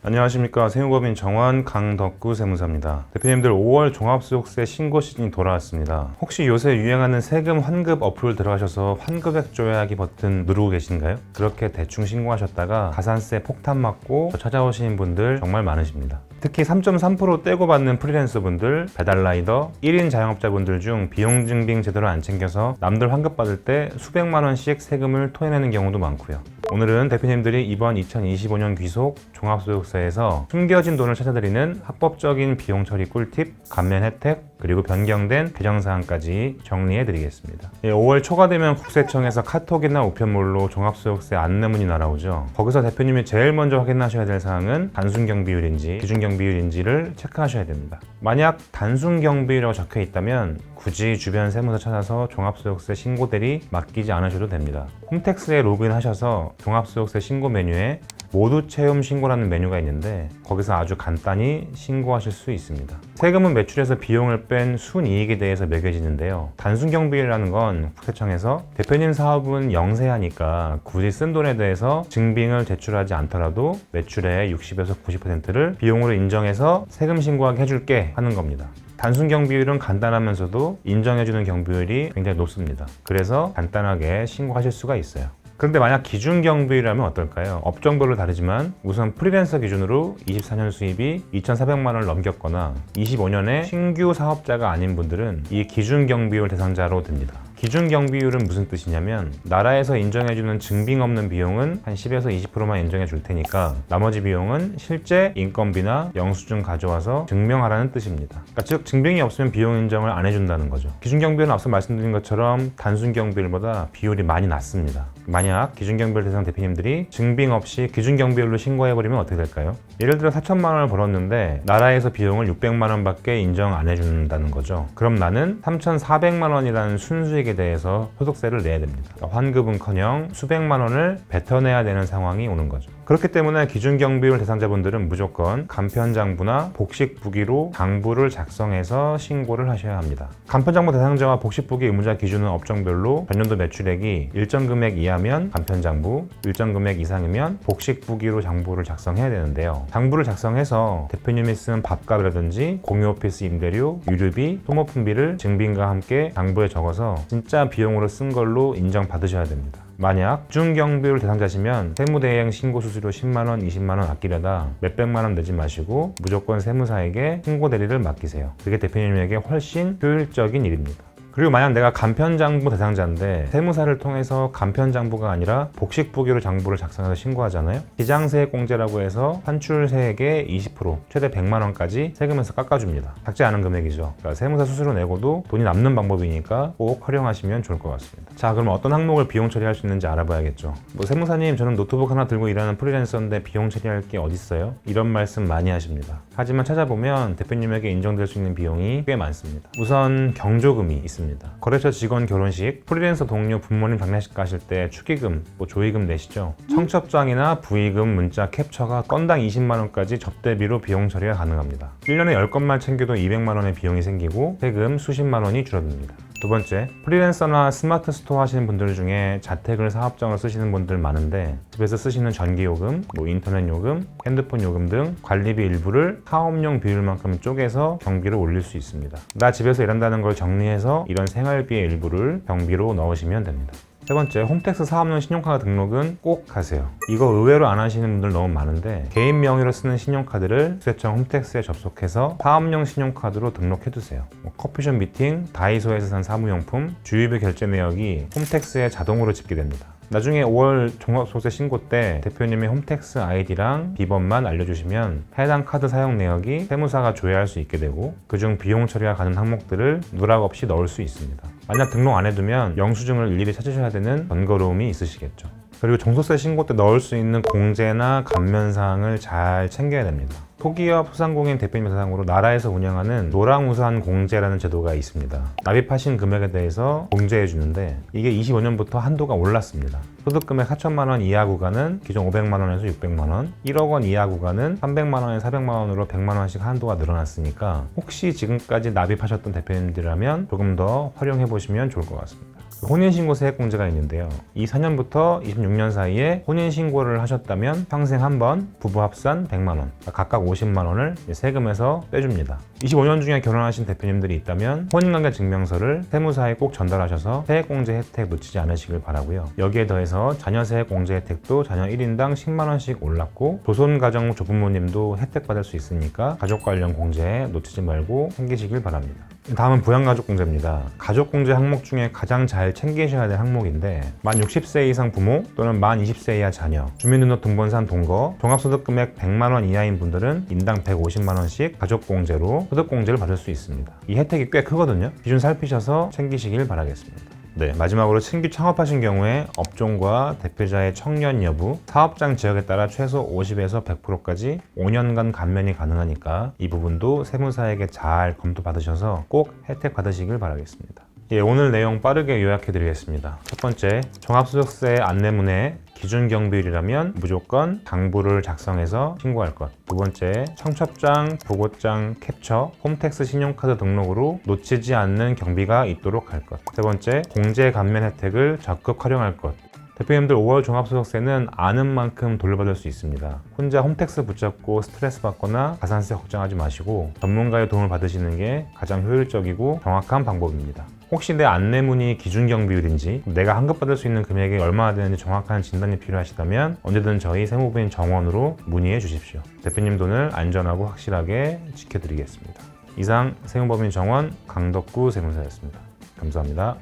안녕하십니까. 세무법인 정원 강덕구 세무사입니다. 대표님들 5월 종합소득세 신고 시즌이 돌아왔습니다. 혹시 요새 유행하는 세금 환급 어플 들어가셔서 환급액 조회하기 버튼 누르고 계신가요? 그렇게 대충 신고하셨다가 가산세 폭탄 맞고 찾아오시는 분들 정말 많으십니다. 특히 3.3% 떼고 받는 프리랜서분들, 배달라이더, 1인 자영업자분들 중 비용증빙 제대로 안 챙겨서 남들 환급 받을 때 수백만 원씩 세금을 토해내는 경우도 많고요. 오늘은 대표님들이 이번 2025년 귀속 종합소득세에서 숨겨진 돈을 찾아드리는 합법적인 비용 처리 꿀팁, 감면 혜택, 그리고 변경된 개정사항까지 정리해드리겠습니다. 5월 초가 되면 국세청에서 카톡이나 우편물로 종합소득세 안내문이 날아오죠. 거기서 대표님이 제일 먼저 확인하셔야 될 사항은 단순경비율인지 기준경비율인지를 체크하셔야 됩니다. 만약 단순경비율이라고 적혀 있다면 굳이 주변 세무서 찾아서 종합소득세 신고 대리 맡기지 않으셔도 됩니다. 홈택스에 로그인하셔서 종합소득세 신고 메뉴에 모두 채움 신고라는 메뉴가 있는데 거기서 아주 간단히 신고하실 수 있습니다. 세금은 매출에서 비용을 뺀 순이익에 대해서 매겨지는데요. 단순경비율이라는 건 국세청에서 대표님 사업은 영세하니까 굳이 쓴 돈에 대해서 증빙을 제출하지 않더라도 매출의 60에서 90%를 비용으로 인정해서 세금 신고하게 해줄게 하는 겁니다. 단순 경비율은 간단하면서도 인정해주는 경비율이 굉장히 높습니다. 그래서 간단하게 신고하실 수가 있어요. 그런데 만약 기준 경비율이라면 어떨까요? 업종별로 다르지만 우선 프리랜서 기준으로 24년 수입이 2,400만 원을 넘겼거나 25년에 신규 사업자가 아닌 분들은 이 기준 경비율 대상자로 듭니다. 기준 경비율은 무슨 뜻이냐면 나라에서 인정해주는 증빙 없는 비용은 한 10에서 20%만 인정해 줄 테니까 나머지 비용은 실제 인건비나 영수증 가져와서 증명하라는 뜻입니다. 그러니까 즉 증빙이 없으면 비용 인정을 안 해준다는 거죠. 기준 경비율은 앞서 말씀드린 것처럼 단순 경비율보다 비율이 많이 낮습니다. 만약 기준 경비율 대상 대표님들이 증빙 없이 기준 경비율로 신고해버리면 어떻게 될까요? 예를 들어 4천만 원을 벌었는데 나라에서 비용을 600만 원밖에 인정 안 해준다는 거죠. 그럼 나는 3,400만 원이라는 순수익에 대해서 소득세를 내야 됩니다. 그러니까 환급은커녕 수백만 원을 뱉어내야 되는 상황이 오는 거죠. 그렇기 때문에 기준 경비율 대상자분들은 무조건 간편장부나 복식부기로 장부를 작성해서 신고를 하셔야 합니다. 간편장부 대상자와 복식부기 의무자 기준은 업종별로 전년도 매출액이 일정 금액 이하면 간편장부, 일정 금액 이상이면 복식부기로 장부를 작성해야 되는데요. 장부를 작성해서 대표님이 쓴 밥값이라든지 공유 오피스 임대료, 유류비, 소모품비를 증빙과 함께 장부에 적어서 진짜 비용으로 쓴 걸로 인정받으셔야 됩니다. 만약 기준경비율 대상자시면 세무대행 신고 수수료 10만원, 20만원 아끼려다 몇백만원 내지 마시고 무조건 세무사에게 신고 대리를 맡기세요. 그게 대표님에게 훨씬 효율적인 일입니다. 그리고 만약 내가 간편장부 대상자인데 세무사를 통해서 간편장부가 아니라 복식부기로 장부를 작성해서 신고하잖아요. 기장세액공제라고 해서 환출세액의 20%, 최대 100만 원까지 세금에서 깎아줍니다. 작지 않은 금액이죠. 그러니까 세무사 수수료 내고도 돈이 남는 방법이니까 꼭 활용하시면 좋을 것 같습니다. 자, 그럼 어떤 항목을 비용 처리할 수 있는지 알아봐야겠죠. 세무사님, 저는 노트북 하나 들고 일하는 프리랜서인데 비용 처리할 게 어딨어요? 이런 말씀 많이 하십니다. 하지만 찾아보면 대표님에게 인정될 수 있는 비용이 꽤 많습니다. 우선 경조금이 있습니다. 거래처 직원 결혼식, 프리랜서 동료 부모님 장례식 가실 때 축의금, 조의금 내시죠. 청첩장이나 부의금, 문자 캡처가 건당 20만 원까지 접대비로 비용 처리가 가능합니다. 1년에 10건만 챙겨도 200만 원의 비용이 생기고 세금 수십만 원이 줄어듭니다. 두 번째, 프리랜서나 스마트 스토어 하시는 분들 중에 자택을 사업장으로 쓰시는 분들 많은데 집에서 쓰시는 전기요금, 인터넷 요금, 핸드폰 요금 등 관리비 일부를 사업용 비율만큼 쪼개서 경비를 올릴 수 있습니다. 나 집에서 일한다는 걸 정리해서 이런 생활비의 일부를 경비로 넣으시면 됩니다. 세 번째, 홈택스 사업용 신용카드 등록은 꼭 하세요. 이거 의외로 안 하시는 분들 너무 많은데 개인 명의로 쓰는 신용카드를 국세청 홈택스에 접속해서 사업용 신용카드로 등록해두세요. 커피숍 미팅, 다이소에서 산 사무용품, 주유비 결제 내역이 홈택스에 자동으로 집계됩니다. 나중에 5월 종합소득세 신고 때 대표님의 홈택스 아이디랑 비번만 알려주시면 해당 카드 사용 내역이 세무사가 조회할 수 있게 되고 그중 비용 처리가 가는 항목들을 누락 없이 넣을 수 있습니다. 만약 등록 안 해두면 영수증을 일일이 찾으셔야 되는 번거로움이 있으시겠죠. 그리고 종소세 신고 때 넣을 수 있는 공제나 감면사항을 잘 챙겨야 됩니다. 소기업 소상공인 대표님 대상으로 나라에서 운영하는 노랑우산 공제라는 제도가 있습니다. 납입하신 금액에 대해서 공제해 주는데 이게 25년부터 한도가 올랐습니다. 소득금액 4천만 원 이하 구간은 기존 500만 원에서 600만 원, 1억 원 이하 구간은 300만 원에서 400만 원으로 100만 원씩 한도가 늘어났으니까 혹시 지금까지 납입하셨던 대표님들이라면 조금 더 활용해 보시면 좋을 것 같습니다. 혼인신고 세액공제가 있는데요. 이 4년부터 26년 사이에 혼인신고를 하셨다면 평생 한 번 부부 합산 100만 원, 각각 50만 원을 세금에서 빼줍니다. 25년 중에 결혼하신 대표님들이 있다면 혼인관계 증명서를 세무사에 꼭 전달하셔서 세액공제 혜택 놓치지 않으시길 바라고요. 여기에 더해서 자녀 세액공제 혜택도 자녀 1인당 10만 원씩 올랐고 조손가정 조부모님도 혜택 받을 수 있으니까 가족 관련 공제에 놓치지 말고 챙기시길 바랍니다. 다음은 부양가족공제입니다. 가족공제 항목 중에 가장 잘 챙기셔야 될 항목인데 만 60세 이상 부모 또는 만 20세 이하 자녀, 주민등록등본상 동거, 종합소득금액 100만 원 이하인 분들은 인당 150만 원씩 가족공제로 소득공제를 받을 수 있습니다. 이 혜택이 꽤 크거든요. 기준 살피셔서 챙기시길 바라겠습니다. 네, 마지막으로 신규 창업하신 경우에 업종과 대표자의 청년 여부, 사업장 지역에 따라 최소 50에서 100%까지 5년간 감면이 가능하니까 이 부분도 세무사에게 잘 검토받으셔서 꼭 혜택 받으시길 바라겠습니다. 예, 오늘 내용 빠르게 요약해 드리겠습니다. 첫 번째, 종합소득세 안내문에 기준 경비율이라면 무조건 장부를 작성해서 신고할 것. 두 번째, 청첩장, 부고장, 캡처, 홈택스 신용카드 등록으로 놓치지 않는 경비가 있도록 할 것. 세 번째, 공제 감면 혜택을 적극 활용할 것. 대표님들 5월 종합소득세는 아는 만큼 돌려받을 수 있습니다. 혼자 홈택스 붙잡고 스트레스 받거나 가산세 걱정하지 마시고 전문가의 도움을 받으시는 게 가장 효율적이고 정확한 방법입니다. 혹시 내 안내문이 기준경비율인지 내가 환급받을 수 있는 금액이 얼마나 되는지 정확한 진단이 필요하시다면 언제든 저희 세무부인 정원으로 문의해 주십시오. 대표님 돈을 안전하고 확실하게 지켜드리겠습니다. 이상 세무법인 정원 강덕구 세무사였습니다. 감사합니다.